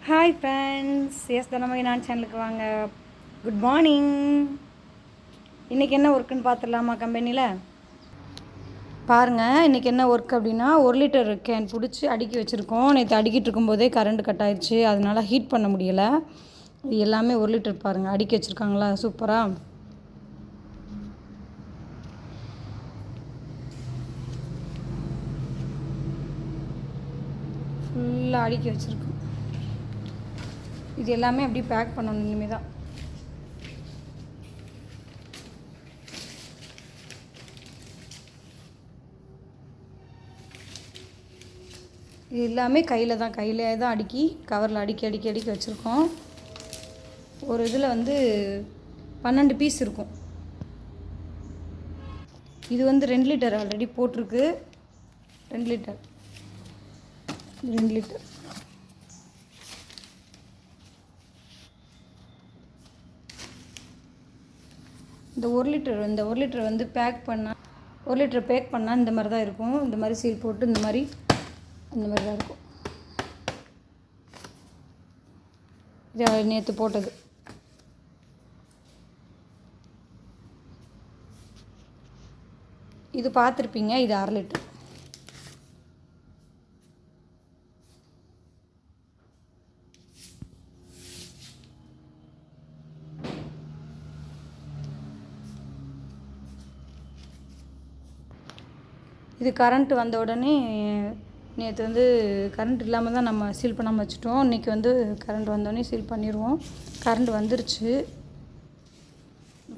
Hi friends, தனமகி நான் சேனலுக்கு வாங்க. Good morning. இன்றைக்கி என்ன ஒர்க்குன்னு பார்த்துடலாமா? கம்பெனியில் பாருங்கள். இன்றைக்கி என்ன ஒர்க் அப்படின்னா, 1 லிட்டர் கேன் பிடிச்சி அடுக்கி வச்சுருக்கோம். நேற்று அடுக்கிட்டு இருக்கும்போதே கரண்ட் கட் ஆயிடுச்சு, அதனால் ஹீட் பண்ண முடியலை. இது எல்லாமே 1 லிட்டர் பாருங்கள், அடுக்கி வச்சுருக்காங்களா சூப்பராக. ஃபுல்லாக அடுக்கி வச்சுருக்கோம். இது எல்லாமே அப்படியே பேக் பண்ணணும் இனிமேல் தான். இது எல்லாமே கையில் தான் அடுக்கி கவரில் அடுக்கி வச்சுருக்கோம். ஒரு இதில் 12 பீஸ் இருக்கும். இது 2 லிட்டர் ஆல்ரெடி போட்டிருக்கு. 2 லிட்டர் இந்த 1 லிட்டர் பேக் பண்ணால் 1 லிட்டர் பேக் பண்ணால் இந்த மாதிரி தான் இருக்கும். இந்த மாதிரி சீல் போட்டு இந்த மாதிரி தான் இருக்கும். இது நேற்று போட்டது. இது பார்த்துருப்பீங்க. இது 1/2 லிட்டர். இது கரண்ட் வந்த உடனே நேற்று கரண்ட் இல்லாமல் தான் நம்ம சீல் பண்ணாமல் வச்சுட்டோம். இன்றைக்கி கரண்ட் வந்தோடனே சீல் பண்ணிடுவோம். கரண்ட் வந்துருச்சு.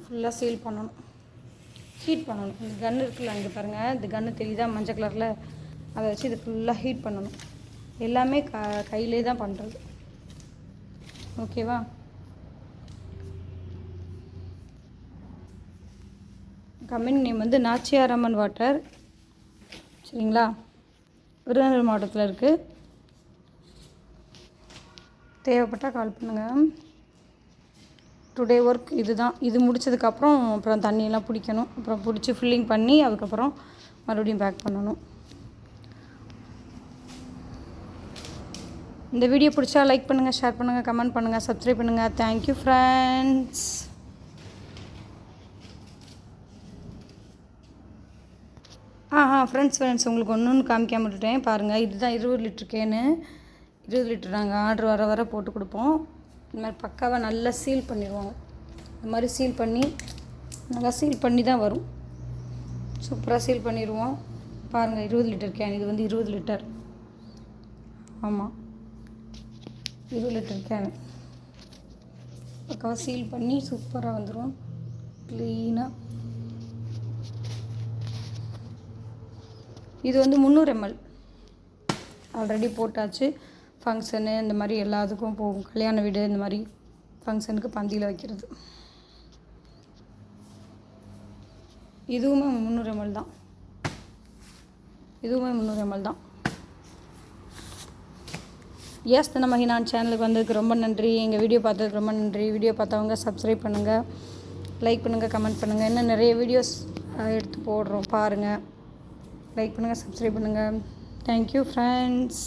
ஃபுல்லாக சீல் பண்ணணும், ஹீட் பண்ணணும். இந்த கன்று இருக்குல்ல, அங்கே பாருங்கள், இந்த கன்று தெரியுதா மஞ்சள் கலரில், அதை வச்சு இது ஃபுல்லாக ஹீட் பண்ணணும். எல்லாமே கையிலே தான் பண்ணுறது. ஓகேவா? Company name Nachiyaramman water. சரிங்களா? விருதுநகர் மாவட்டத்தில் இருக்குது. தேவைப்பட்டால் கால் பண்ணுங்கள். டுடே ஒர்க் இதுதான். இது முடித்ததுக்கப்புறம் அப்புறம் தண்ணியெல்லாம் பிடிக்கணும். அப்புறம் பிடிச்சி ஃபில்லிங் பண்ணி அதுக்கப்புறம் மறுபடியும் பேக் பண்ணணும். இந்த வீடியோ பிடிச்சா லைக் பண்ணுங்கள், ஷேர் பண்ணுங்கள், கமெண்ட் பண்ணுங்கள், சப்ஸ்கிரைப் பண்ணுங்கள். Thank you friends. ஃப்ரெண்ட்ஸ் உங்களுக்கு ஒன்று காமிக்காம விட்டுட்டேன் பாருங்கள். இதுதான் 20 லிட்டர் கேனு. 20 லிட்டர் நாங்கள் ஆர்டர் வர போட்டு கொடுப்போம். இந்த மாதிரி பக்காவாக நல்லா சீல் பண்ணிடுவாங்க. இந்த மாதிரி நல்லா சீல் பண்ணி தான் வரும். சூப்பராக சீல் பண்ணிடுவோம். பாருங்கள், 20 லிட்டர் கேன். இது 20 லிட்டர். ஆமாம், 20 லிட்டர் கேனு பக்காவாக சீல் பண்ணி சூப்பராக வந்துடும் க்ளீனாக. இது 300 ml ஆல்ரெடி போட்டாச்சு. ஃபங்க்ஷனு இந்த மாதிரி எல்லாத்துக்கும் போகும். கல்யாண வீடு இந்த மாதிரி ஃபங்க்ஷனுக்கு பந்தியில் வைக்கிறது. இதுவுமே 300 ml தான். தனமகி நான் சேனலுக்கு வந்ததுக்கு ரொம்ப நன்றி. எங்கள் வீடியோ பார்த்ததுக்கு ரொம்ப நன்றி. வீடியோ பார்த்தவங்க சப்ஸ்கிரைப் பண்ணுங்கள், லைக் பண்ணுங்கள், கமெண்ட் பண்ணுங்கள். இன்னும் நிறைய வீடியோஸ் எடுத்து போடுறோம் பாருங்கள். லைக் பண்ணுங்கள், சப்ஸ்கிரைப் பண்ணுங்கள். Thank you friends.